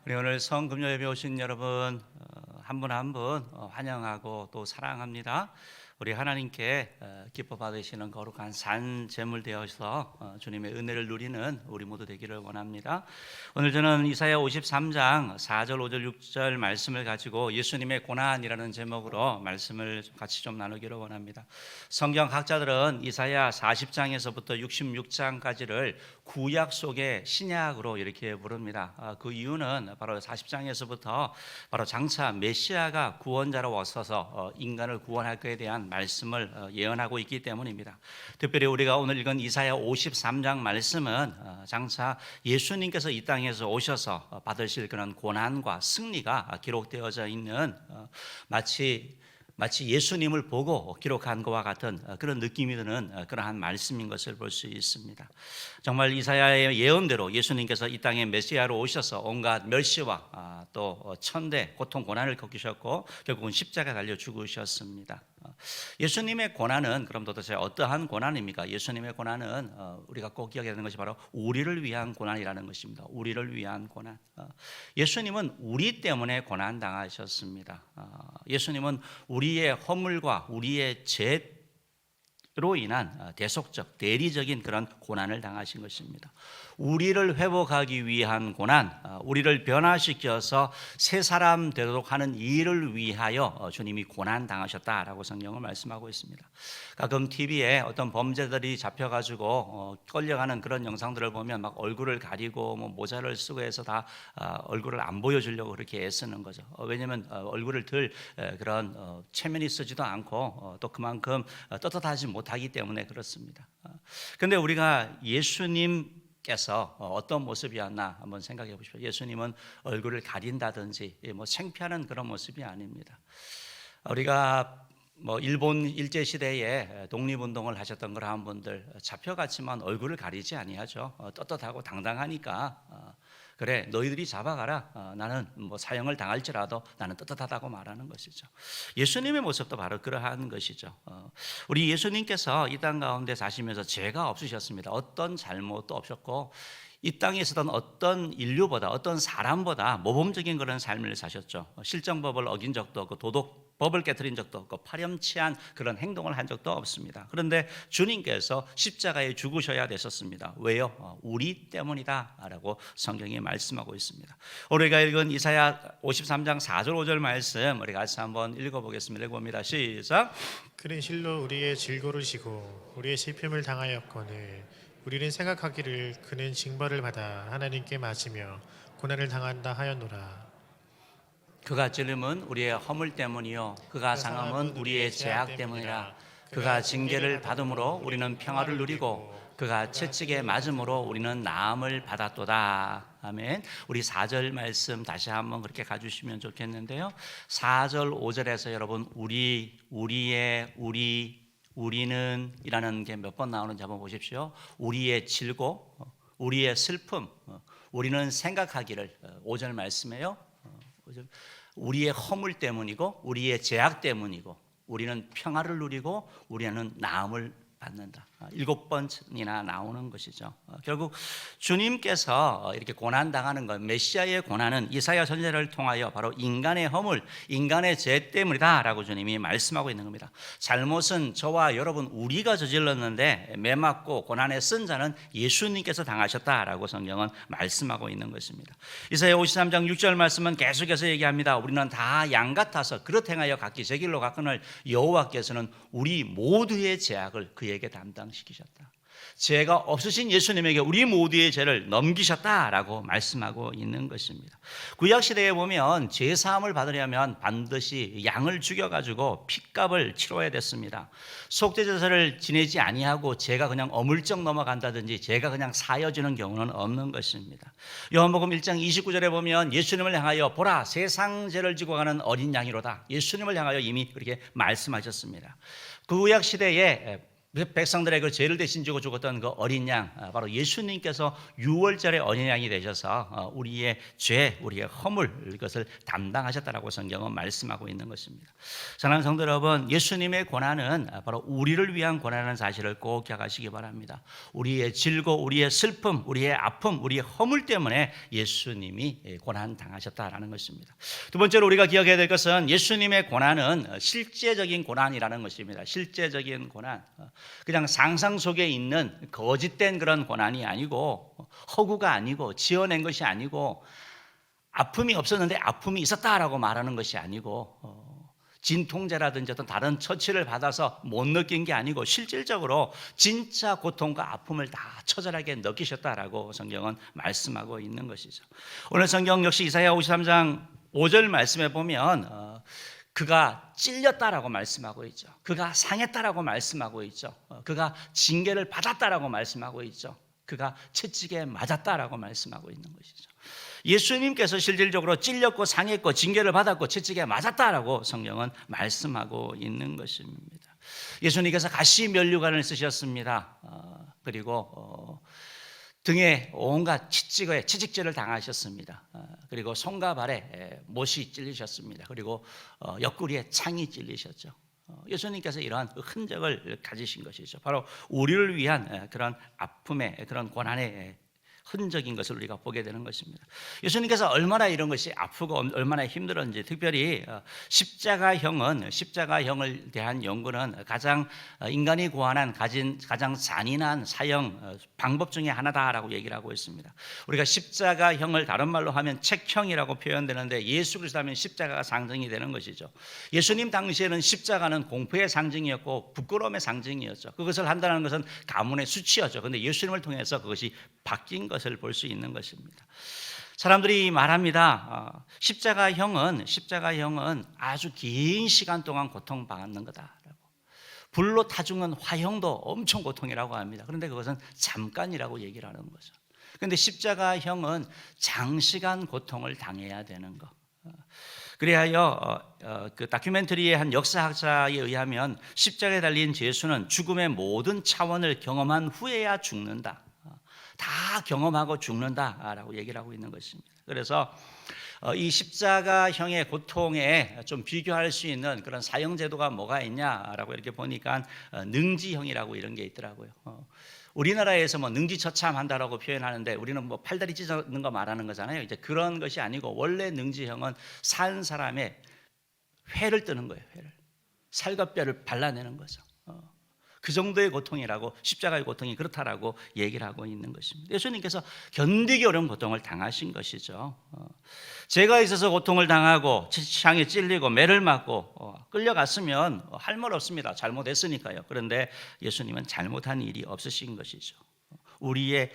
우리 오늘 성금요 예배 오신 여러분 한 분 한 분 환영하고 또 사랑합니다. 우리 하나님께 기뻐 받으시는 거룩한 산 제물 되어서 주님의 은혜를 누리는 우리 모두 되기를 원합니다. 오늘 저는 이사야 53장 4절 5절 6절 말씀을 가지고 예수님의 고난이라는 제목으로 말씀을 같이 좀 나누기를 원합니다. 성경 학자들은 이사야 40장에서부터 66장까지를 구약 속의 신약으로 이렇게 부릅니다. 그 이유는 바로 40장에서부터 바로 장차 메시아가 구원자로 오셔서 인간을 구원할 것에 대한 말씀을 예언하고 있기 때문입니다. 특별히 우리가 오늘 읽은 이사야 53장 말씀은 장차 예수님께서 이 땅에서 오셔서 받으실 그런 고난과 승리가 기록되어져 있는 마치 예수님을 보고 기록한 것과 같은 그런 느낌이 드는 그러한 말씀인 것을 볼 수 있습니다. 정말 이사야의 예언대로 예수님께서 이 땅에 메시아로 오셔서 온갖 멸시와 또 천대 고통 고난을 겪으셨고 결국은 십자가에 달려 죽으셨습니다. 예수님의 고난은 그럼 도대체 어떠한 고난입니까? 예수님의 고난은 우리가 꼭 기억해야 되는 것이 바로 우리를 위한 고난이라는 것입니다. 우리를 위한 고난. 예수님은 우리 때문에 고난 당하셨습니다. 예수님은 우리의 허물과 우리의 죄로 인한 대속적, 대리적인 그런 고난을 당하신 것입니다. 우리를 회복하기 위한 고난, 우리를 변화시켜서 새 사람 되도록 하는 일을 위하여 주님이 고난 당하셨다라고 성경은 말씀하고 있습니다. 가끔 TV에 어떤 범죄들이 잡혀가지고 끌려가는 그런 영상들을 보면 막 얼굴을 가리고 뭐 모자를 쓰고 해서 다 얼굴을 안 보여주려고 그렇게 애쓰는 거죠. 왜냐하면 얼굴을 들 그런 체면이 쓰지도 않고 또 그만큼 떳떳하지 못하기 때문에 그렇습니다. 그런데 우리가 예수님께서 어떤 모습이었나 한번 생각해 보십시오. 예수님은 얼굴을 가린다든지 뭐 창피하는 그런 모습이 아닙니다. 우리가 일본 일제 시대에 독립운동을 하셨던 그러한 분들 잡혀갔지만 얼굴을 가리지 아니하죠. 떳떳하고 당당하니까 그래 너희들이 잡아가라. 나는 사형을 당할지라도 나는 떳떳하다고 말하는 것이죠. 예수님의 모습도 바로 그러한 것이죠. 우리 예수님께서 이 땅 가운데 사시면서 죄가 없으셨습니다. 어떤 잘못도 없었고 이 땅에 있었던 어떤 인류보다 어떤 사람보다 모범적인 그런 삶을 사셨죠. 실정법을 어긴 적도 없고 도덕법을 깨트린 적도 없고 파렴치한 그런 행동을 한 적도 없습니다. 그런데 주님께서 십자가에 죽으셔야 되셨습니다. 왜요? 우리 때문이다 라고 성경이 말씀하고 있습니다. 우리가 읽은 이사야 53장 4절 5절 말씀 우리 같이 한번 읽어보겠습니다. 읽어봅니다. 시작. 그는 실로 우리의 질고를 지고 우리의 질품을 당하였거늘 우리는 생각하기를 그는 징벌을 받아 하나님께 맞으며 고난을 당한다 하였노라. 그가 찔림은 우리의 허물 때문이요 그가 상함은 우리의 죄악 때문이라. 그가 징계를 받음으로 우리는 평화를 누리고 그가 채찍에 맞음으로 우리는 나음을 받았도다. 아멘. 우리 4절 말씀 다시 한번 그렇게 가주시면 좋겠는데요. 4절 5절에서 여러분 우리는 이라는 게 몇 번 나오는지 한번 보십시오. 우리의 질고, 우리의 슬픔, 우리는 생각하기를 5절 말씀이에요. 우리의 허물 때문이고 우리의 죄악 때문이고 우리는 평화를 누리고 우리는 나음을 받는다. 7번이나 나오는 것이죠. 결국 주님께서 이렇게 고난당하는 것, 메시아의 고난은 이사야 선지자를 통하여 바로 인간의 허물, 인간의 죄 때문이다 라고 주님이 말씀하고 있는 겁니다. 잘못은 저와 여러분 우리가 저질렀는데 매맞고 고난에 쓴 자는 예수님께서 당하셨다라고 성경은 말씀하고 있는 것입니다. 이사야 53장 6절 말씀은 계속해서 얘기합니다. 우리는 다 양 같아서 그릇 행하여 각기 제 길로 가거늘 여호와께서는 우리 모두의 죄악을 그에게 담당시키셨다. 죄가 없으신 예수님에게 우리 모두의 죄를 넘기셨다라고 말씀하고 있는 것입니다. 구약시대에 보면 죄사함을 받으려면 반드시 양을 죽여가지고 핏값을 치러야 됐습니다. 속죄제사를 지내지 아니하고 죄가 그냥 어물쩍 넘어간다든지 죄가 그냥 사여지는 경우는 없는 것입니다. 요한복음 1장 29절에 보면 예수님을 향하여 보라 세상 죄를 지고 가는 어린 양이로다. 예수님을 향하여 이미 그렇게 말씀하셨습니다. 구약시대에 백성들의 그 죄를 대신 지고 죽었던 그 어린 양, 바로 예수님께서 유월절의 어린 양이 되셔서 우리의 죄, 우리의 허물 이것을 담당하셨다라고 성경은 말씀하고 있는 것입니다. 사랑하는 성도 여러분, 예수님의 고난은 바로 우리를 위한 고난이라는 사실을 꼭 기억하시기 바랍니다. 우리의 질고, 우리의 슬픔, 우리의 아픔, 우리의 허물 때문에 예수님이 고난 당하셨다라는 것입니다. 두 번째로 우리가 기억해야 될 것은 예수님의 고난은 실제적인 고난이라는 것입니다. 실제적인 고난. 그냥 상상 속에 있는 거짓된 그런 고난이 아니고, 허구가 아니고, 지어낸 것이 아니고, 아픔이 없었는데 아픔이 있었다라고 말하는 것이 아니고, 진통제라든지 어떤 다른 처치를 받아서 못 느낀 게 아니고 실질적으로 진짜 고통과 아픔을 다 처절하게 느끼셨다라고 성경은 말씀하고 있는 것이죠. 오늘 성경 역시 이사야 53장 5절 말씀에 보면 그가 찔렸다라고 말씀하고 있죠. 그가 상했다라고 말씀하고 있죠. 그가 징계를 받았다라고 말씀하고 있죠. 그가 채찍에 맞았다라고 말씀하고 있는 것이죠. 예수님께서 실질적으로 찔렸고 상했고 징계를 받았고 채찍에 맞았다라고 성경은 말씀하고 있는 것입니다. 예수님께서 가시면류관을 쓰셨습니다. 그리고 등에 온갖 채찍질을 당하셨습니다. 그리고 손과 발에 못이 찔리셨습니다. 그리고 옆구리에 창이 찔리셨죠. 예수님께서 이러한 흔적을 가지신 것이죠. 바로 우리를 위한 그런 아픔의 그런 고난의 흔적인 것을 우리가 보게 되는 것입니다. 예수님께서 얼마나 이런 것이 아프고 얼마나 힘들었는지, 특별히 십자가형을 대한 연구는 가장 인간이 고안한 가장 잔인한 사형 방법 중에 하나다라고 얘기를 하고 있습니다. 우리가 십자가형을 다른 말로 하면 책형이라고 표현되는데, 예수 그리스도 하면 십자가가 상징이 되는 것이죠. 예수님 당시에는 십자가는 공포의 상징이었고 부끄러움의 상징이었죠. 그것을 한다는 것은 가문의 수치였죠. 그런데 예수님을 통해서 그것이 바뀐 것을 볼 수 있는 것입니다. 사람들이 말합니다. 십자가형은 아주 긴 시간 동안 고통받는 거다라고. 불로 타 죽는 화형도 엄청 고통이라고 합니다. 그런데 그것은 잠깐이라고 얘기를 하는 거죠. 그런데 십자가형은 장시간 고통을 당해야 되는 거. 그래야 그 다큐멘터리의 한 역사학자에 의하면 십자가에 달린 예수는 죽음의 모든 차원을 경험한 후에야 죽는다. 다 경험하고 죽는다라고 얘기를 하고 있는 것입니다. 그래서 이 십자가형의 고통에 좀 비교할 수 있는 그런 사형제도가 뭐가 있냐라고 이렇게 보니까 능지형이라고 이런 게 있더라고요. 우리나라에서 뭐 능지처참한다라고 표현하는데, 우리는 뭐 팔다리 찢는 거 말하는 거잖아요. 이제 그런 것이 아니고, 원래 능지형은 산 사람의 회를 뜨는 거예요. 회를, 살과 뼈를 발라내는 거죠. 그 정도의 고통이라고, 십자가의 고통이 그렇다라고 얘기를 하고 있는 것입니다. 예수님께서 견디기 어려운 고통을 당하신 것이죠. 죄가 있어서 고통을 당하고 창에 찔리고 매를 맞고 끌려갔으면 할 말 없습니다. 잘못했으니까요. 그런데 예수님은 잘못한 일이 없으신 것이죠. 우리의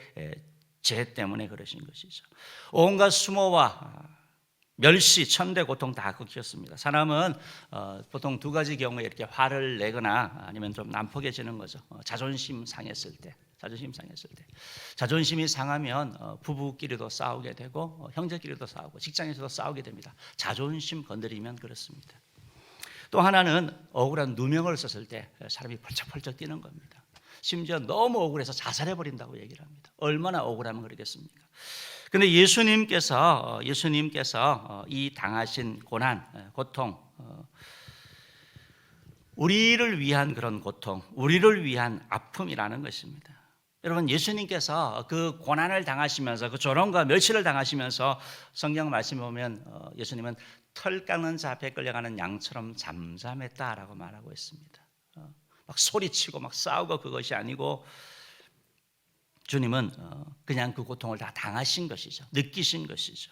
죄 때문에 그러신 것이죠. 온갖 수모와 멸시, 천대, 고통 다 겪으셨습니다. 사람은 보통 두 가지 경우에 이렇게 화를 내거나 아니면 좀 난폭해지는 거죠. 자존심 상했을 때. 자존심이 상하면 부부끼리도 싸우게 되고 형제끼리도 싸우고 직장에서도 싸우게 됩니다. 자존심 건드리면 그렇습니다. 또 하나는 억울한 누명을 썼을 때 사람이 펄쩍펄쩍 뛰는 겁니다. 심지어 너무 억울해서 자살해버린다고 얘기를 합니다. 얼마나 억울하면 그러겠습니까? 그런데 예수님께서 이 당하신 고난, 고통, 우리를 위한 그런 고통, 우리를 위한 아픔이라는 것입니다. 여러분, 예수님께서 그 고난을 당하시면서, 그 조롱과 멸시를 당하시면서 성경 말씀에 보면 예수님은 털 깎는 자 앞에 끌려가는 양처럼 잠잠했다라고 말하고 있습니다. 막 소리치고 막 싸우고 그것이 아니고, 주님은 그냥 그 고통을 다 당하신 것이죠. 느끼신 것이죠.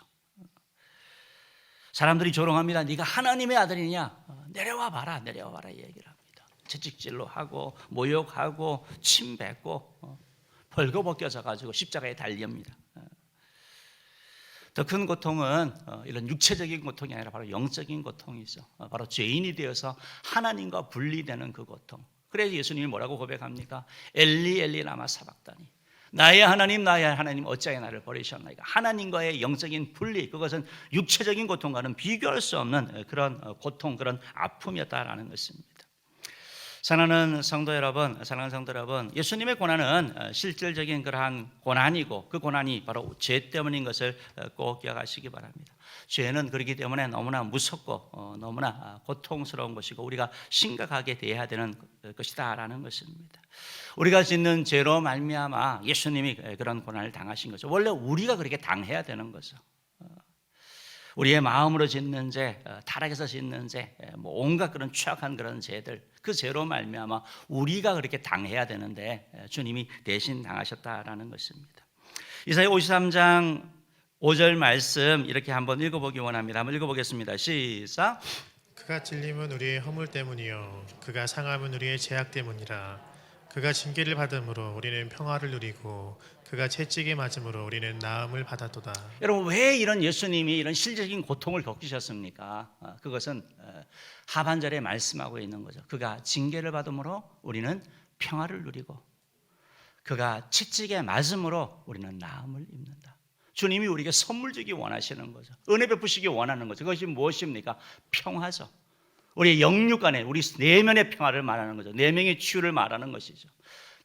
사람들이 조롱합니다. 네가 하나님의 아들이냐? 내려와 봐라 얘기를 합니다. 채찍질로 하고 모욕하고 침 뱉고 벌거벗겨져 가지고 십자가에 달립니다. 더 큰 고통은 이런 육체적인 고통이 아니라 바로 영적인 고통이죠. 바로 죄인이 되어서 하나님과 분리되는 그 고통. 그래서 예수님이 뭐라고 고백합니까? 엘리 엘리 라마 사박다니, 나의 하나님 어찌하여 나를 버리셨나이까. 하나님과의 영적인 분리, 그것은 육체적인 고통과는 비교할 수 없는 그런 고통, 그런 아픔이었다라는 것입니다. 사랑하는 성도 여러분, 예수님의 고난은 실질적인 그러한 고난이고 그 고난이 바로 죄 때문인 것을 꼭 기억하시기 바랍니다. 죄는 그렇기 때문에 너무나 무섭고 너무나 고통스러운 것이고 우리가 심각하게 대해야 되는 것이다라는 것입니다. 우리가 짓는 죄로 말미암아 예수님이 그런 고난을 당하신 거죠. 원래 우리가 그렇게 당해야 되는 거죠. 우리의 마음으로 짓는 죄, 타락해서 짓는 죄, 온갖 그런 취약한 그런 죄들, 그 죄로 말미암아 우리가 그렇게 당해야 되는데 주님이 대신 당하셨다라는 것입니다. 이사야 53장 5절 말씀 이렇게 한번 읽어보기 원합니다. 한번 읽어보겠습니다. 시작. 그가 찔림은 우리의 허물 때문이요 그가 상함은 우리의 죄악 때문이라. 그가 징계를 받음으로 우리는 평화를 누리고 그가 채찍에 맞음으로 우리는 나음을 받았도다. 여러분, 왜 이런 예수님이 이런 실질적인 고통을 겪으셨습니까? 그것은 하반절에 말씀하고 있는 거죠. 그가 징계를 받음으로 우리는 평화를 누리고 그가 채찍에 맞음으로 우리는 나음을 입는다. 주님이 우리에게 선물 주기 원하시는 거죠. 은혜 베푸시기 원하는 거죠. 그것이 무엇입니까? 평화죠. 우리의 영육 안에 우리 내면의 평화를 말하는 거죠. 내면의 치유를 말하는 것이죠.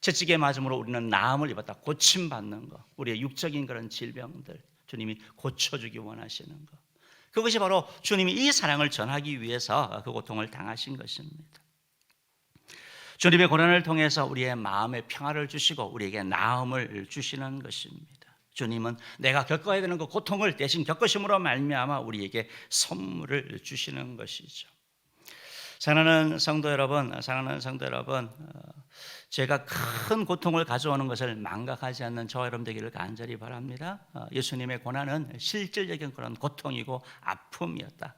채찍에 맞음으로 우리는 나음을 입었다. 고침받는 것, 우리의 육적인 그런 질병들 주님이 고쳐주기 원하시는 것, 그것이 바로 주님이 이 사랑을 전하기 위해서 그 고통을 당하신 것입니다. 주님의 고난을 통해서 우리의 마음에 평화를 주시고 우리에게 나음을 주시는 것입니다. 주님은 내가 겪어야 되는 그 고통을 대신 겪으심으로 말미암아 우리에게 선물을 주시는 것이죠. 사랑하는 성도 여러분, 제가 큰 고통을 가져오는 것을 망각하지 않는 저와 여러분 되기를 간절히 바랍니다. 예수님의 고난은 실질적인 그런 고통이고 아픔이었다.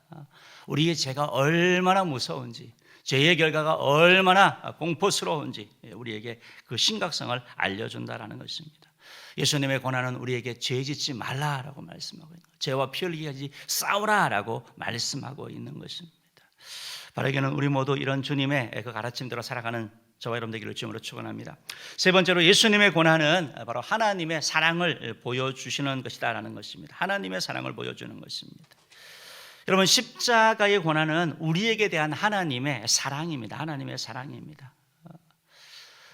우리의 죄가 얼마나 무서운지, 죄의 결과가 얼마나 공포스러운지 우리에게 그 심각성을 알려준다라는 것입니다. 예수님의 고난은 우리에게 죄 짓지 말라라고 말씀하고 있는 거예요. 죄와 피 흘리기까지 싸우라라고 말씀하고 있는 것입니다. 바라기는 우리 모두 이런 주님의 그 가르침대로 살아가는 저와 여러분 되기를 주님으로 축원합니다. 세 번째로 예수님의 고난은 바로 하나님의 사랑을 보여주시는 것이다라는 것입니다. 하나님의 사랑을 보여주는 것입니다. 여러분, 십자가의 고난은 우리에게 대한 하나님의 사랑입니다. 하나님의 사랑입니다.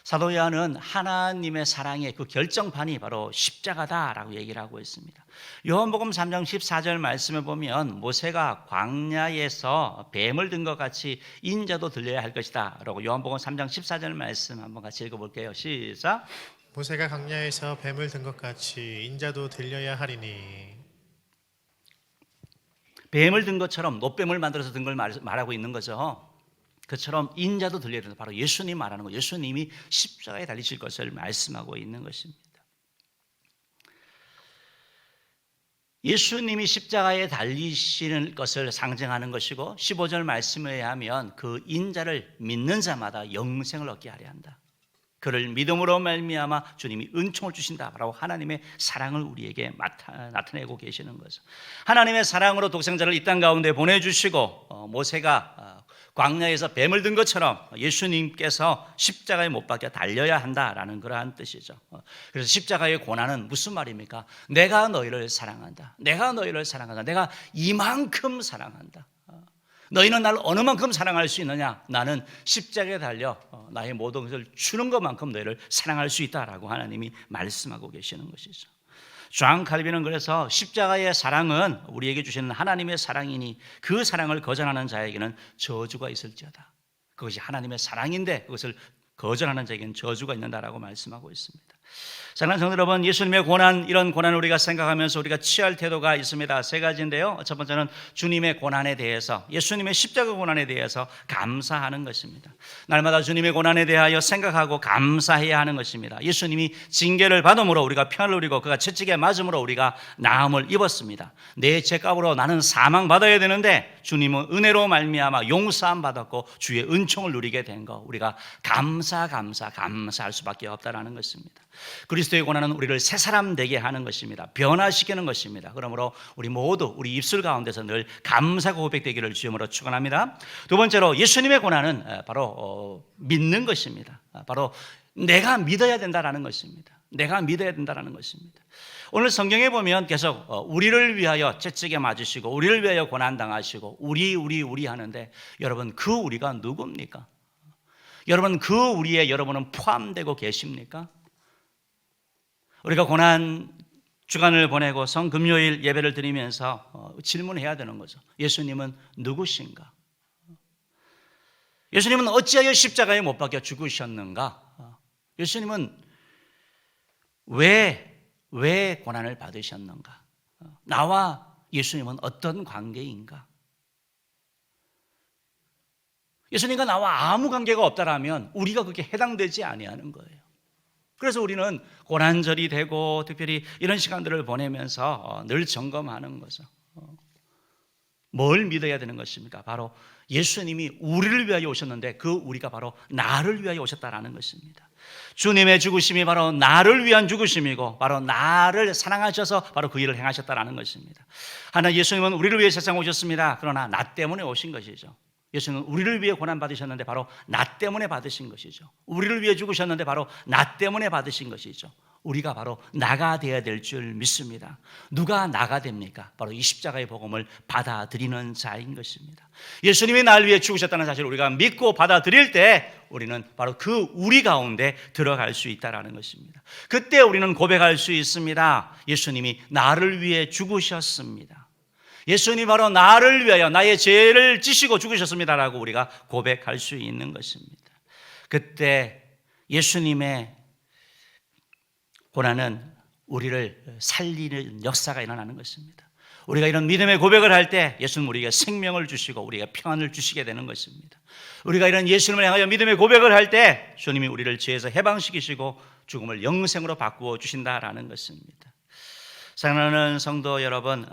사도 요한은 하나님의 사랑의 그 결정판이 바로 십자가다라고 얘기를 하고 있습니다. 요한복음 3장 14절 말씀에 보면 모세가 광야에서 뱀을 든 것 같이 인자도 들려야 할 것이다 라고 요한복음 3장 14절 말씀 한번 같이 읽어볼게요. 시작. 모세가 광야에서 뱀을 든 것 같이 인자도 들려야 하리니. 뱀을 든 것처럼 노뱀을 만들어서 든 걸 말하고 있는 거죠. 그처럼 인자도 들려야 된다. 바로 예수님 말하는 거. 예수님이 십자가에 달리실 것을 말씀하고 있는 것입니다. 예수님이 십자가에 달리시는 것을 상징하는 것이고 15절 말씀에 의하면 그 인자를 믿는 자마다 영생을 얻게 하려 한다. 그를 믿음으로 말미암아 주님이 은총을 주신다라고 하나님의 사랑을 우리에게 나타내고 계시는 거죠. 하나님의 사랑으로 독생자를 이 땅 가운데 보내주시고 모세가 광야에서 뱀을 든 것처럼 예수님께서 십자가에 못 박혀 달려야 한다라는 그러한 뜻이죠. 그래서 십자가의 고난은 무슨 말입니까? 내가 너희를 사랑한다. 내가 너희를 사랑한다. 내가 이만큼 사랑한다. 너희는 나를 어느 만큼 사랑할 수 있느냐? 나는 십자가에 달려 나의 모든 것을 주는 것만큼 너희를 사랑할 수 있다라고 하나님이 말씀하고 계시는 것이죠. 존 칼빈은 그래서 십자가의 사랑은 우리에게 주시는 하나님의 사랑이니 그 사랑을 거절하는 자에게는 저주가 있을지어다. 그것이 하나님의 사랑인데 그것을 거절하는 자에게는 저주가 있는다라고 말씀하고 있습니다. 사랑하는 성도 여러분, 예수님의 고난, 이런 고난을 우리가 생각하면서 우리가 취할 태도가 있습니다. 세 가지인데요. 첫 번째는 주님의 고난에 대해서, 예수님의 십자가 고난에 대해서 감사하는 것입니다. 날마다 주님의 고난에 대하여 생각하고 감사해야 하는 것입니다. 예수님이 징계를 받음으로 우리가 평안을 누리고 그가 채찍에 맞음으로 우리가 나음을 입었습니다. 내 죄값으로 나는 사망받아야 되는데 주님은 은혜로 말미암아 용서함 받았고 주의 은총을 누리게 된 거, 우리가 감사할 수밖에 없다라는 것입니다. 그리스도의 고난은 우리를 새 사람 되게 하는 것입니다. 변화시키는 것입니다. 그러므로 우리 모두 우리 입술 가운데서 늘 감사 고백되기를 주님으로 축원합니다. 두 번째로 예수님의 고난은 바로 믿는 것입니다. 바로 내가 믿어야 된다라는 것입니다. 내가 믿어야 된다라는 것입니다. 오늘 성경에 보면 계속 우리를 위하여 채찍에 맞으시고 우리를 위하여 고난 당하시고 우리 하는데 여러분, 그 우리가 누굽니까? 여러분, 그 우리에 여러분은 포함되고 계십니까? 우리가 고난 주간을 보내고 성금요일 예배를 드리면서 질문해야 되는 거죠. 예수님은 누구신가? 예수님은 어찌하여 십자가에 못 박혀 죽으셨는가? 예수님은 왜 고난을 받으셨는가? 나와 예수님은 어떤 관계인가? 예수님과 나와 아무 관계가 없다라면 우리가 그게 해당되지 아니하는 거예요. 그래서 우리는 고난절이 되고 특별히 이런 시간들을 보내면서 늘 점검하는 거죠. 뭘 믿어야 되는 것입니까? 바로 예수님이 우리를 위하여 오셨는데 그 우리가 바로 나를 위하여 오셨다라는 것입니다. 주님의 죽으심이 바로 나를 위한 죽으심이고 바로 나를 사랑하셔서 바로 그 일을 행하셨다라는 것입니다. 하나, 예수님은 우리를 위해 세상 오셨습니다. 그러나 나 때문에 오신 것이죠. 예수님은 우리를 위해 고난받으셨는데 바로 나 때문에 받으신 것이죠. 우리를 위해 죽으셨는데 바로 나 때문에 받으신 것이죠. 우리가 바로 나가 되어야 될 줄 믿습니다. 누가 나가 됩니까? 바로 이 십자가의 복음을 받아들이는 자인 것입니다. 예수님이 나를 위해 죽으셨다는 사실을 우리가 믿고 받아들일 때 우리는 바로 그 우리 가운데 들어갈 수 있다는 것입니다. 그때 우리는 고백할 수 있습니다. 예수님이 나를 위해 죽으셨습니다. 예수님이 바로 나를 위하여 나의 죄를 지시고 죽으셨습니다라고 우리가 고백할 수 있는 것입니다. 그때 예수님의 고난은 우리를 살리는 역사가 일어나는 것입니다. 우리가 이런 믿음의 고백을 할 때 예수님 우리에게 생명을 주시고 우리에게 평안을 주시게 되는 것입니다. 우리가 이런 예수님을 향하여 믿음의 고백을 할 때 주님이 우리를 죄에서 해방시키시고 죽음을 영생으로 바꾸어 주신다라는 것입니다. 사랑하는 성도 여러분,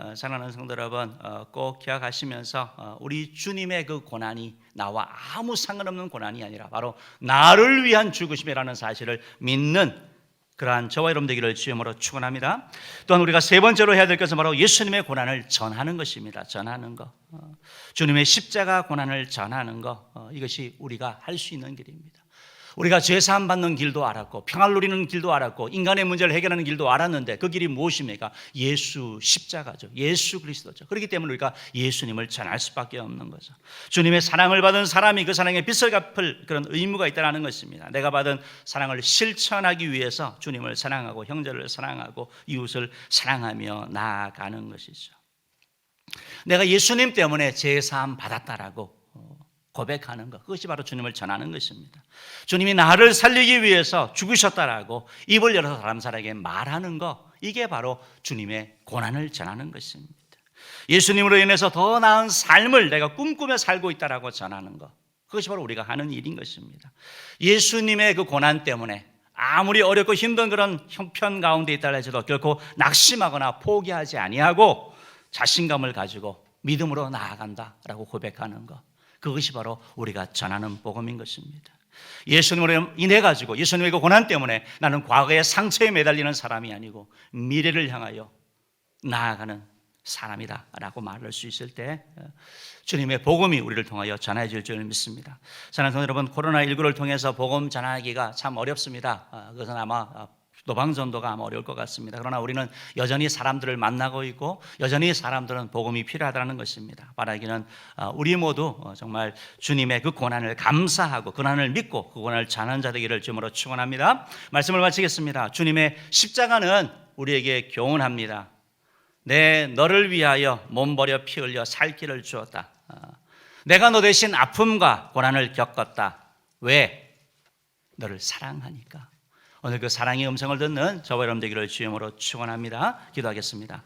꼭 기억하시면서 우리 주님의 그 고난이 나와 아무 상관없는 고난이 아니라 바로 나를 위한 죽으심이라는 사실을 믿는 그러한 저와 여러분 되기를 주님으로 축원합니다. 또한 우리가 세 번째로 해야 될 것은 바로 예수님의 고난을 전하는 것입니다. 전하는 것, 주님의 십자가 고난을 전하는 것, 이것이 우리가 할 수 있는 길입니다. 우리가 죄사함 받는 길도 알았고 평화를 누리는 길도 알았고 인간의 문제를 해결하는 길도 알았는데 그 길이 무엇입니까? 예수 십자가죠. 예수 그리스도죠. 그렇기 때문에 우리가 예수님을 전할 수밖에 없는 거죠. 주님의 사랑을 받은 사람이 그 사랑의 빚을 갚을 그런 의무가 있다는 것입니다. 내가 받은 사랑을 실천하기 위해서 주님을 사랑하고 형제를 사랑하고 이웃을 사랑하며 나아가는 것이죠. 내가 예수님 때문에 죄사함 받았다라고 고백하는 것, 그것이 바로 주님을 전하는 것입니다. 주님이 나를 살리기 위해서 죽으셨다라고 입을 열어서 다른 사람에게 말하는 것, 이게 바로 주님의 고난을 전하는 것입니다. 예수님으로 인해서 더 나은 삶을 내가 꿈꾸며 살고 있다라고 전하는 것, 그것이 바로 우리가 하는 일인 것입니다. 예수님의 그 고난 때문에 아무리 어렵고 힘든 그런 형편 가운데 있다 해도 결코 낙심하거나 포기하지 아니하고 자신감을 가지고 믿음으로 나아간다라고 고백하는 것, 그것이 바로 우리가 전하는 복음인 것입니다. 예수님으로 인해 가지고 예수님의 그 고난 때문에 나는 과거의 상처에 매달리는 사람이 아니고 미래를 향하여 나아가는 사람이다라고 말할 수 있을 때 주님의 복음이 우리를 통하여 전해질 줄 믿습니다. 사랑하는 여러분, 코로나19를 통해서 복음 전하기가 참 어렵습니다. 그것은 아마 노방전도가 아마 어려울 것 같습니다. 그러나 우리는 여전히 사람들을 만나고 있고 여전히 사람들은 복음이 필요하다는 것입니다. 바라기는 우리 모두 정말 주님의 그 고난을 감사하고 고난을 믿고 그 고난을 전하는 자 되기를 주님으로 축원합니다. 말씀을 마치겠습니다. 주님의 십자가는 우리에게 교훈합니다. 내 너를 위하여 몸 버려 피 흘려 살 길을 주었다. 내가 너 대신 아픔과 고난을 겪었다. 왜? 너를 사랑하니까. 오늘 그 사랑의 음성을 듣는 저와 여러분 되기를 주님으로 축원합니다. 기도하겠습니다.